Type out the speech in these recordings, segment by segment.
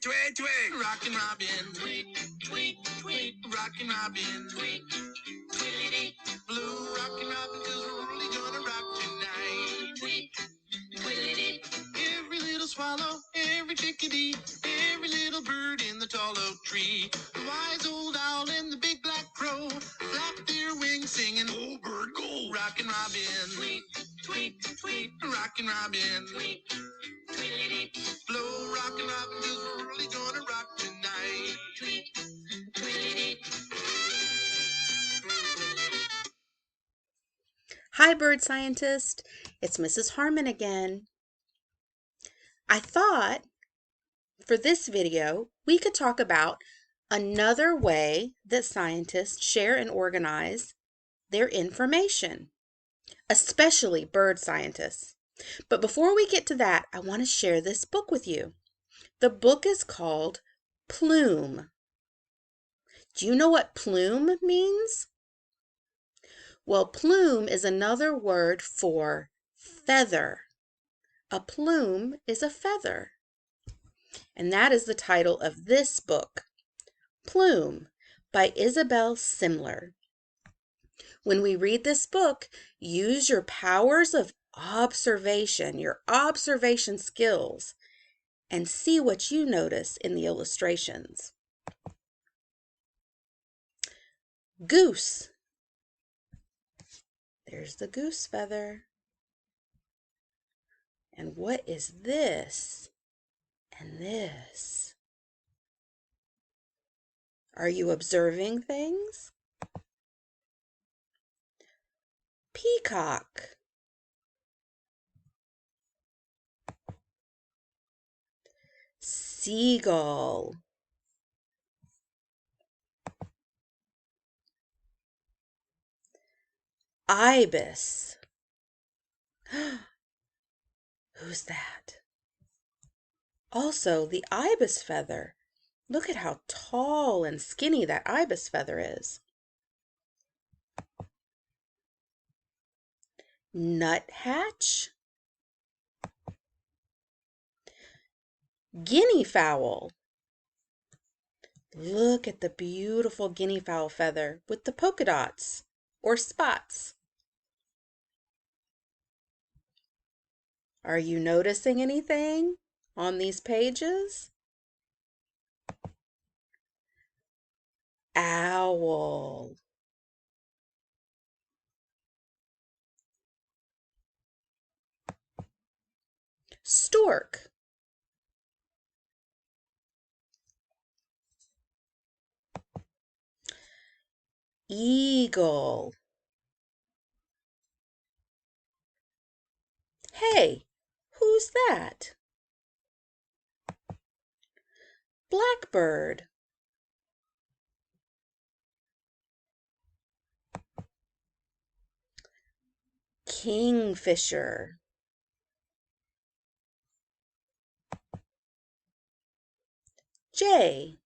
tweet, tweet, tweet. Rockin' Robin. Tweet, tweet, tweet. Rockin' Robin. Tweet, tweet. Blue Rockin' Robin, 'cause we're really gonna rock tonight. Tweet, tweet. Every little swallow, every chickadee, every little bird in the tall oak tree, the wise old owl and the big black crow flap their wings singing, "Go bird, go!" Rockin' Robin. Tweet, tweet, tweet. Rockin' Robin. Tweet, tweet. Blow Rockin' Robin, 'cause we're really gonna rock tonight. Tweet, tweet. Hi, bird scientist. It's Mrs. Harmon again. I thought for this video, we could talk about another way that scientists share and organize their information, especially bird scientists. But before we get to that, I want to share this book with you. The book is called Plume. Do you know what plume means? Well, plume is another word for feather. A plume is a feather. And that is the title of this book, Plume, by Isabel Simler. When we read this book, use your powers of observation, your observation skills, and see what you notice in the illustrations. Goose. There's the goose feather. And what is this and this? Are you observing things? Peacock. Seagull. Ibis. Who's that? Also, the ibis feather. Look at how tall and skinny that ibis feather is. Nuthatch. Guinea fowl. Look at the beautiful guinea fowl feather with the polka dots or spots. Are you noticing anything on these pages? Owl. Stork. Eagle. Hey, who's that? Blackbird. Kingfisher. Jay.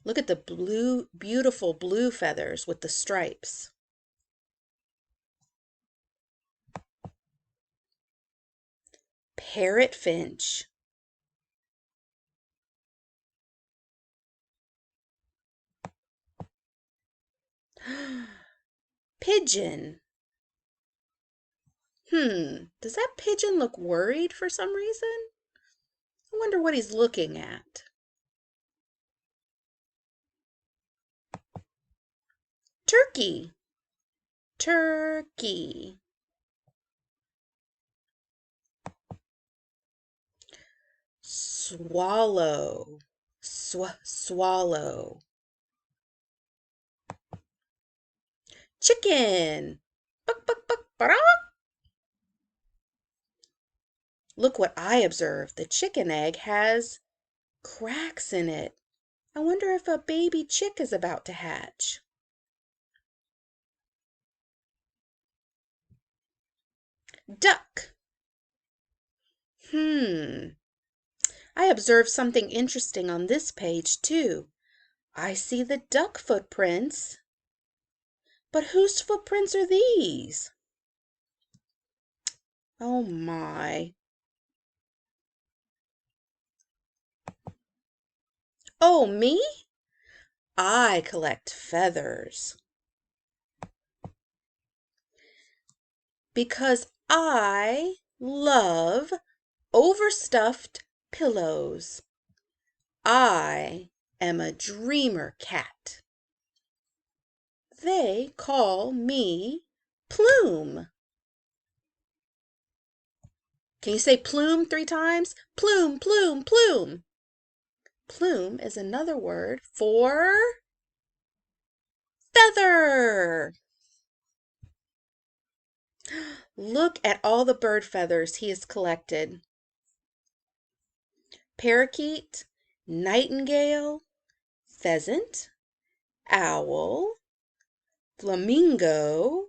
Look at the beautiful blue feathers with the stripes. Parrotfinch. Pigeon. Does that pigeon look worried for some reason? I wonder what he's looking at. Turkey. Turkey. Swallow. Swallow. Chicken. Buck, buck, buck, bark. Look what I observed. The chicken egg has cracks in it. I wonder if a baby chick is about to hatch. Duck. I observed something interesting on this page too. I see the duck footprints. But whose footprints are these? Oh my. Oh, me? I collect feathers. Because I love overstuffed pillows. I am a dreamer cat. They call me Plume. Can you say plume 3 times? Plume, plume, plume. Plume is another word for feather. Look at all the bird feathers he has collected. Parakeet, nightingale, pheasant, owl, flamingo,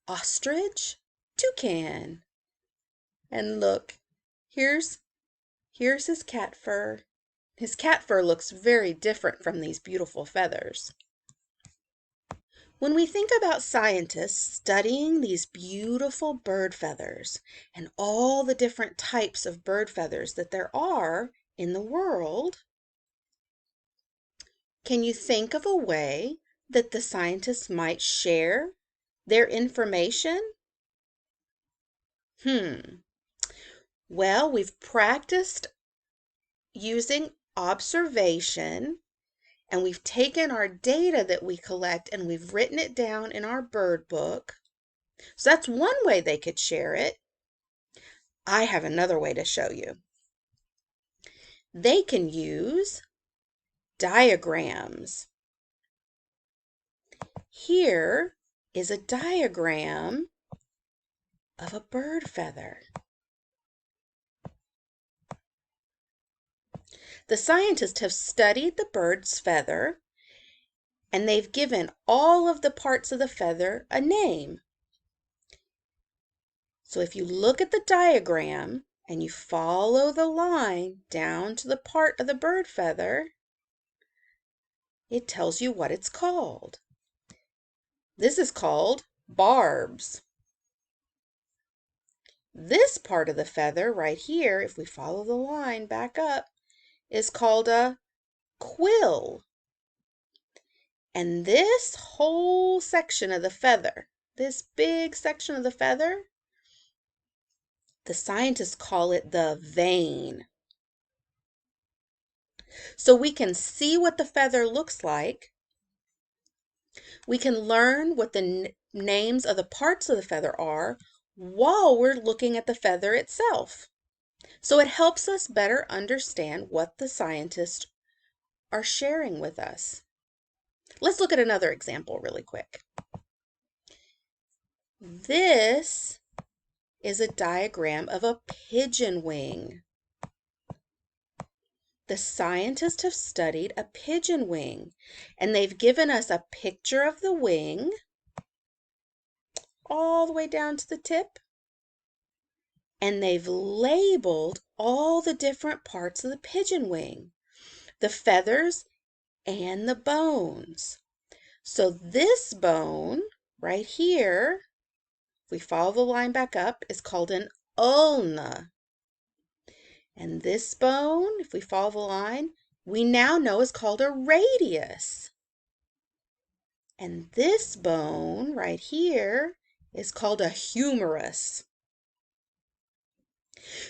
ostrich, toucan. And look, here's his cat fur. His cat fur looks very different from these beautiful feathers. When we think about scientists studying these beautiful bird feathers and all the different types of bird feathers that there are in the world, can you think of a way that the scientists might share their information? Well, we've practiced using observation, and we've taken our data that we collect and we've written it down in our bird book. So that's one way they could share it. I have another way to show you. They can use diagrams. Here is a diagram of a bird feather. The scientists have studied the bird's feather, and they've given all of the parts of the feather a name. So if you look at the diagram and you follow the line down to the part of the bird feather, it tells you what it's called. This is called barbs. This part of the feather right here, if we follow the line back up, is called a quill. And this whole section of the feather, this big section of the feather, the scientists call it the vane. So we can see what the feather looks like. We can learn what the names of the parts of the feather are while we're looking at the feather itself. So it helps us better understand what the scientists are sharing with us. Let's look at another example really quick. This is a diagram of a pigeon wing. The scientists have studied a pigeon wing, and they've given us a picture of the wing all the way down to the tip, and they've labeled all the different parts of the pigeon wing, the feathers and the bones. So this bone right here, if we follow the line back up, is called an ulna. And this bone, if we follow the line, we now know is called a radius. And this bone right here is called a humerus.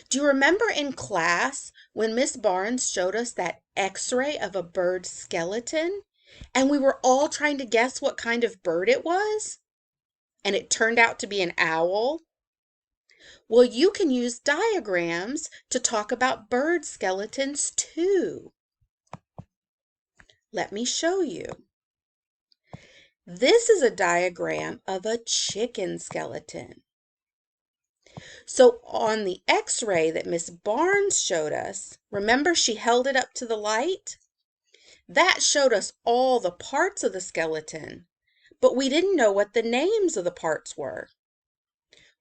Do you remember in class when Miss Barnes showed us that x-ray of a bird's skeleton and we were all trying to guess what kind of bird it was? And it turned out to be an owl? Well, you can use diagrams to talk about bird skeletons too. Let me show you. This is a diagram of a chicken skeleton. So on the x-ray that Miss Barnes showed us, remember she held it up to the light? That showed us all the parts of the skeleton, but we didn't know what the names of the parts were.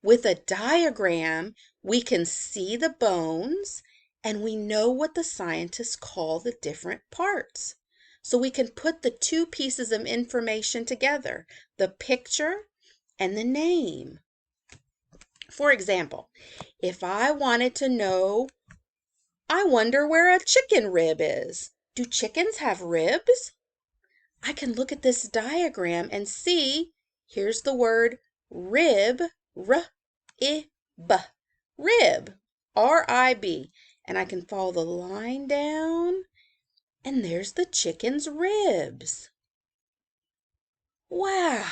With a diagram, we can see the bones and we know what the scientists call the different parts. So we can put the two pieces of information together, the picture and the name. For example, if I wanted to know, I wonder where a chicken rib is. Do chickens have ribs? I can look at this diagram and see, here's the word rib, r-i-b, rib, R-I-B. And I can follow the line down, and there's the chicken's ribs. Wow!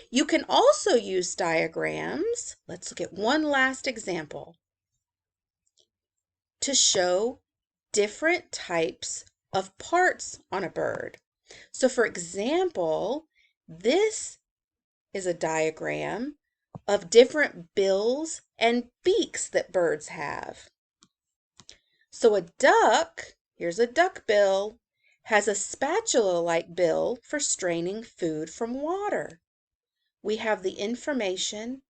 You can also use diagrams. Let's look at one last example to show different types of parts on a bird. So for example, this is a diagram of different bills and beaks that birds have. So a duck, here's a duck bill, has a spatula-like bill for straining food from water. We have the information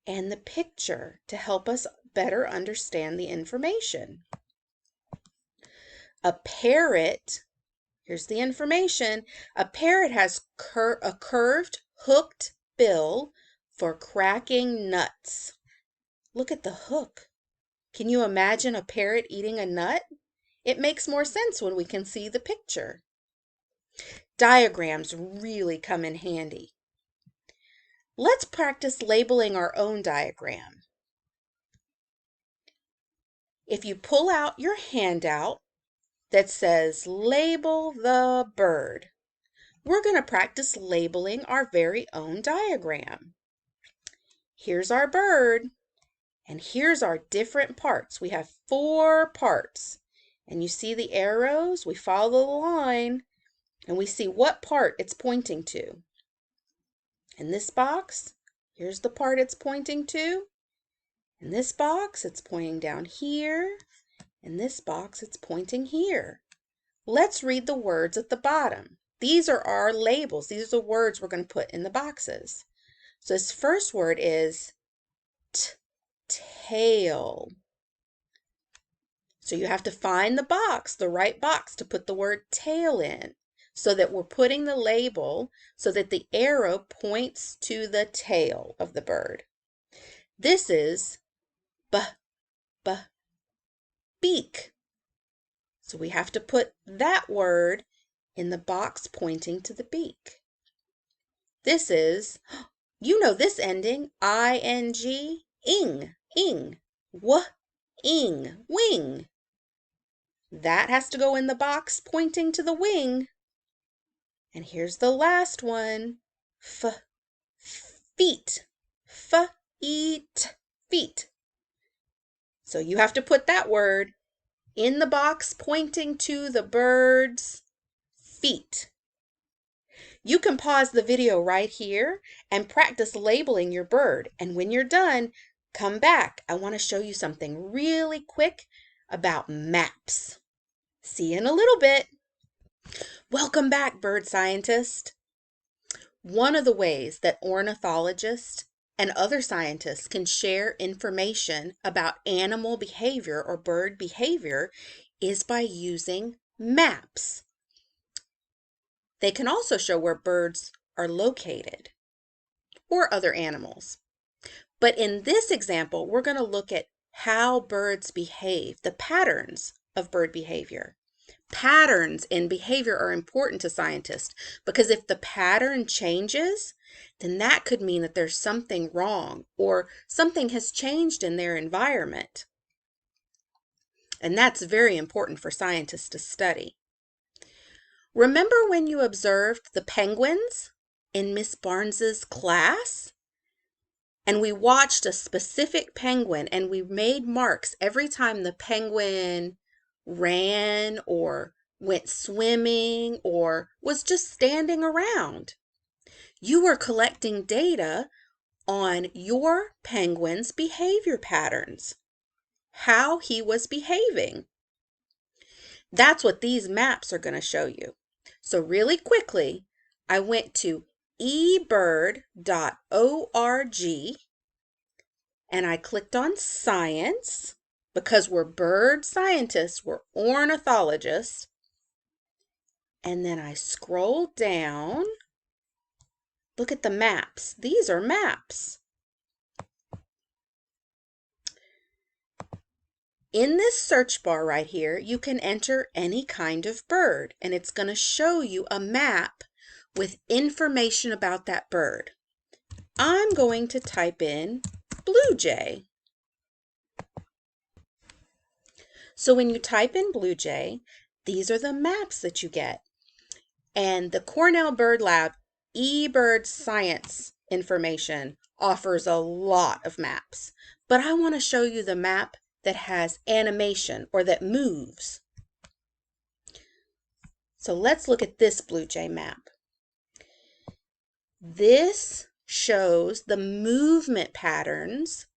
and the picture to help us better understand the information. A parrot, here's the information. A parrot has a curved, hooked bill for cracking nuts. Look at the hook. Can you imagine a parrot eating a nut? It makes more sense when we can see the picture. Diagrams really come in handy. Let's practice labeling our own diagram. If you pull out your handout that says label the bird, we're going to practice labeling our very own diagram. Here's our bird, and here's our different parts. We have 4 parts, and you see the arrows? We follow the line, and we see what part it's pointing to. In this box, here's the part it's pointing to. In this box, it's pointing down here. In this box, it's pointing here. Let's read the words at the bottom. These are our labels. These are the words we're going to put in the boxes. So this first word is tail. So you have to find the box, the right box to put the word tail in, so that we're putting the label so that the arrow points to the tail of the bird. This is beak. So we have to put that word in the box pointing to the beak. This is, you know this ending, ing, ing, ing, wing. That has to go in the box pointing to the wing. And here's the last one, feet, feet. So you have to put that word in the box pointing to the bird's feet. You can pause the video right here and practice labeling your bird. And when you're done, come back. I want to show you something really quick about maps. See you in a little bit. Welcome back, bird scientist. One of the ways that ornithologists and other scientists can share information about animal behavior or bird behavior is by using maps. They can also show where birds are located or other animals. But in this example, we're going to look at how birds behave, the patterns of bird behavior. Patterns in behavior are important to scientists because if the pattern changes, then that could mean that there's something wrong or something has changed in their environment. And that's very important for scientists to study. Remember when you observed the penguins in Miss Barnes's class? And we watched a specific penguin and we made marks every time the penguin ran or went swimming or was just standing around. You were collecting data on your penguin's behavior patterns, how he was behaving. That's what these maps are going to show you. So really quickly, I went to ebird.org and I clicked on science because we're bird scientists, we're ornithologists. And then I scrolled down. Look at the maps. These are maps. In this search bar right here, you can enter any kind of bird, and it's going to show you a map with information about that bird. I'm going to type in blue jay. So when you type in blue jay, these are the maps that you get. And the Cornell Bird Lab eBird Science information offers a lot of maps. But I want to show you the map that has animation or that moves. So let's look at this blue jay map. This shows the movement patterns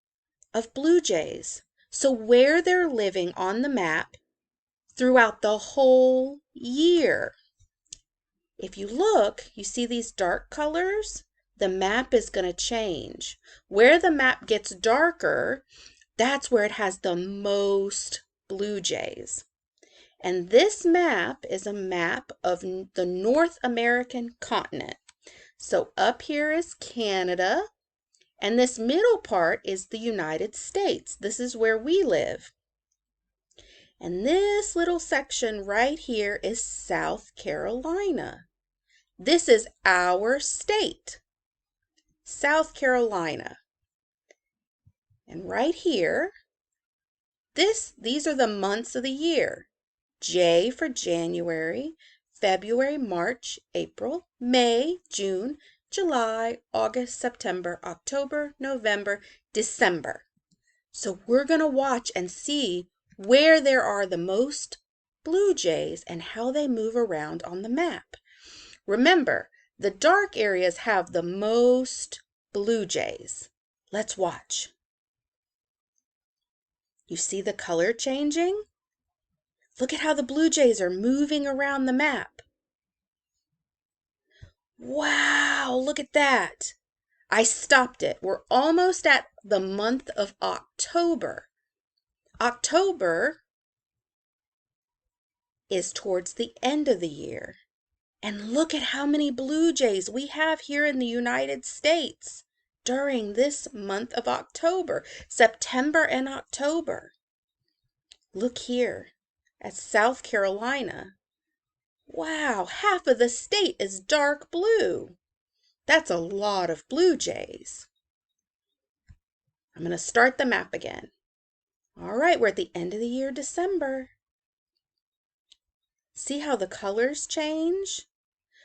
of blue jays. So where they're living on the map throughout the whole year. If you look, you see these dark colors? The map is going to change. Where the map gets darker, that's where it has the most blue jays. And this map is a map of the North American continent. So up here is Canada, and this middle part is the United States. This is where we live. And this little section right here is South Carolina. This is our state, South Carolina. And right here, these are the months of the year. J for January, February, March, April, May, June, July, August, September, October, November, December. So we're going to watch and see where there are the most blue jays and how they move around on the map. Remember, the dark areas have the most blue jays. Let's watch. You see the color changing? Look at how the blue jays are moving around the map. Wow, look at that. I stopped it. We're almost at the month of October. October is towards the end of the year. And look at how many blue jays we have here in the United States during this month of October, September and October. Look here at South Carolina. Wow, half of the state is dark blue. That's a lot of blue jays. I'm going to start the map again. All right, we're at the end of the year, December. See how the colors change?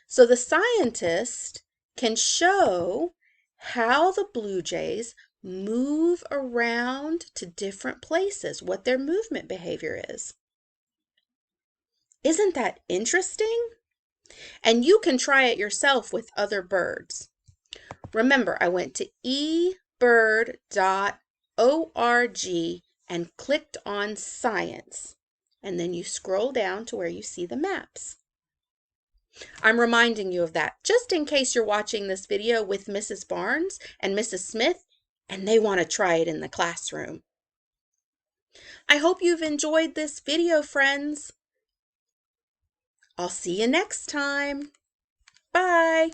So the scientist can show how the blue jays move around to different places, what their movement behavior is. Isn't that interesting? And you can try it yourself with other birds. Remember, I went to ebird.org and clicked on Science. And then you scroll down to where you see the maps. I'm reminding you of that just in case you're watching this video with Mrs. Barnes and Mrs. Smith and they want to try it in the classroom. I hope you've enjoyed this video, friends. I'll see you next time. Bye.